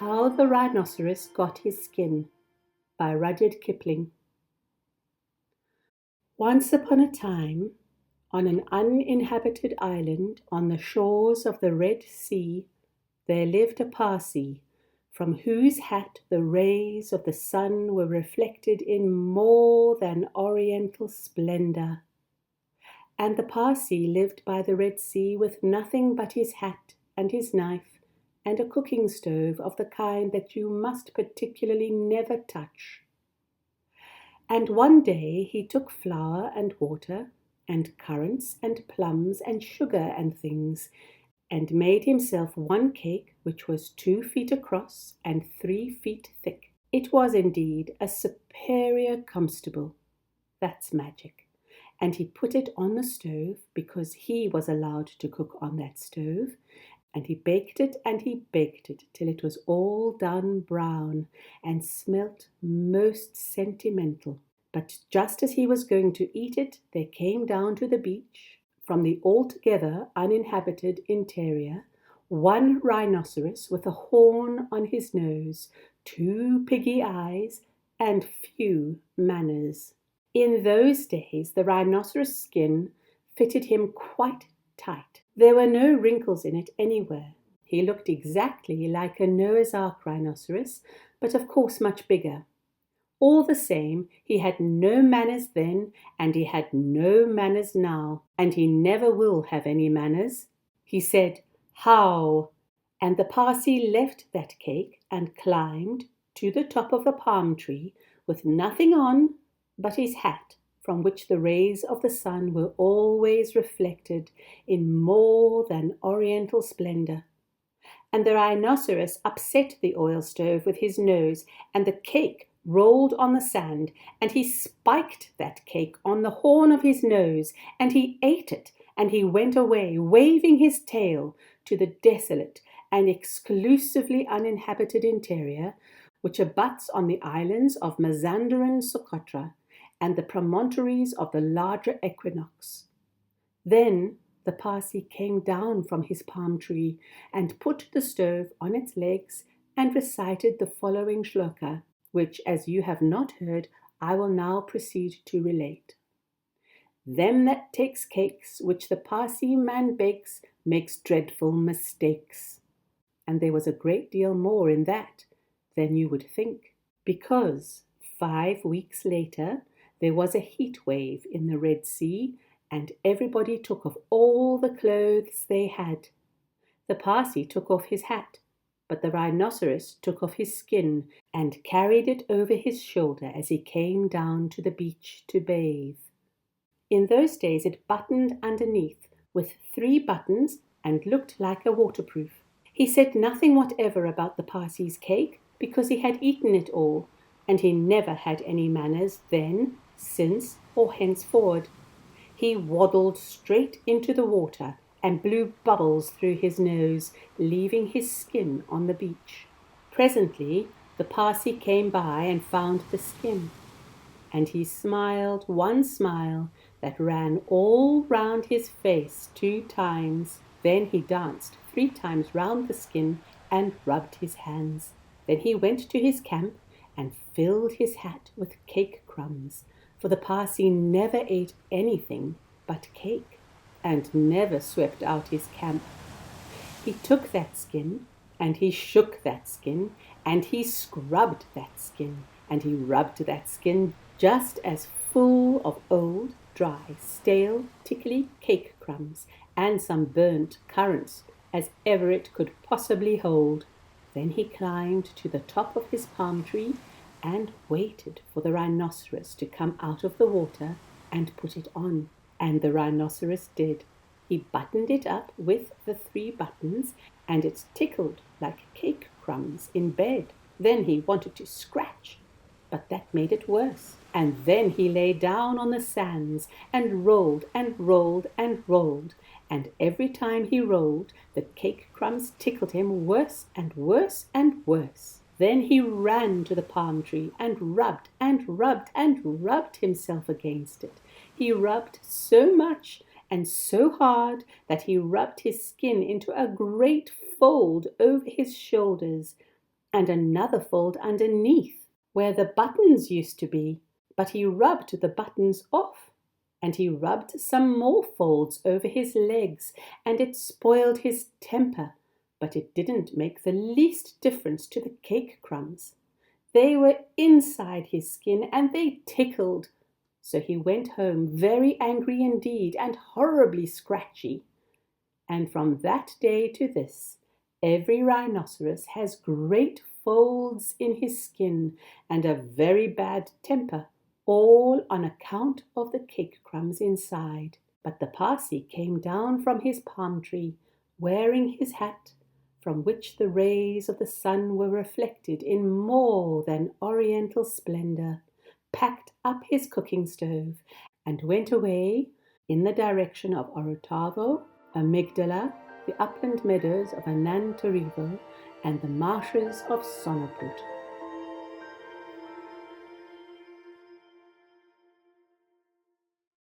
How the Rhinoceros Got His Skin by Rudyard Kipling. Once upon a time, on an uninhabited island on the shores of the Red Sea, there lived a Parsi, from whose hat the rays of the sun were reflected in more than oriental splendor. And the Parsi lived by the Red Sea with nothing but his hat and his knife, and a cooking stove of the kind that you must particularly never touch. And one day he took flour and water, and currants and plums and sugar and things, and made himself one cake which was 2 feet across and 3 feet thick. It was indeed a superior comestible. That's magic. And he put it on the stove, because he was allowed to cook on that stove, and he baked it till it was all done brown and smelt most sentimental. But just as he was going to eat it, there came down to the beach, from the altogether uninhabited interior, one rhinoceros with a horn on his nose, 2 piggy eyes, and few manners. In those days the rhinoceros skin fitted him quite tight. There were no wrinkles in it anywhere. He looked exactly like a Noah's Ark rhinoceros, but of course much bigger. All the same, he had no manners then, and he had no manners now, and he never will have any manners. He said, "How?" And the Parsi left that cake and climbed to the top of the palm tree with nothing on but his hat, from which the rays of the sun were always reflected in more than oriental splendor. And the rhinoceros upset the oil stove with his nose, and the cake rolled on the sand, and he spiked that cake on the horn of his nose, and he ate it, and he went away, waving his tail, to the desolate and exclusively uninhabited interior, which abuts on the islands of Mazanderan Socotra, and the promontories of the larger Equinoxes. Then the Parsi came down from his palm tree and put the stove on its legs and recited the following shloka, which, as you have not heard, I will now proceed to relate. Them that takes cakes which the Parsi man bakes makes dreadful mistakes. And there was a great deal more in that than you would think, because 5 weeks later there was a heat wave in the Red Sea, and everybody took off all the clothes they had. The Parsi took off his hat, but the rhinoceros took off his skin and carried it over his shoulder as he came down to the beach to bathe. In those days it buttoned underneath with 3 buttons and looked like a waterproof. He said nothing whatever about the Parsi's cake, because he had eaten it all, and he never had any manners then, since, or henceforward. He waddled straight into the water and blew bubbles through his nose, leaving his skin on the beach. Presently the Parsi came by and found the skin, and he smiled one smile that ran all round his face 2 times. Then he danced 3 times round the skin and rubbed his hands. Then he went to his camp and filled his hat with cake crumbs, for the Parsi never ate anything but cake, and never swept out his camp. He took that skin, and he shook that skin, and he scrubbed that skin, and he rubbed that skin just as full of old, dry, stale, tickly cake crumbs, and some burnt currants as ever it could possibly hold. Then he climbed to the top of his palm tree and waited for the rhinoceros to come out of the water and put it on. And the rhinoceros did. He buttoned it up with the 3 buttons, and it tickled like cake crumbs in bed. Then he wanted to scratch, but that made it worse. And then he lay down on the sands and rolled and rolled and rolled, and every time he rolled the cake crumbs tickled him worse and worse and worse. Then he ran to the palm tree and rubbed and rubbed and rubbed himself against it. He rubbed so much and so hard that he rubbed his skin into a great fold over his shoulders, and another fold underneath, where the buttons used to be, but he rubbed the buttons off, and he rubbed some more folds over his legs, and it spoiled his temper, but it didn't make the least difference to the cake crumbs. They were inside his skin, and they tickled. So he went home very angry indeed, and horribly scratchy. And from that day to this, every rhinoceros has great folds in his skin and a very bad temper, all on account of the cake crumbs inside. But the Parsi came down from his palm tree, wearing his hat, from which the rays of the sun were reflected in more than oriental splendor, packed up his cooking stove, and went away in the direction of Orotavo, Amygdala, the upland meadows of Anantarivo, and the marshes of Sonaput.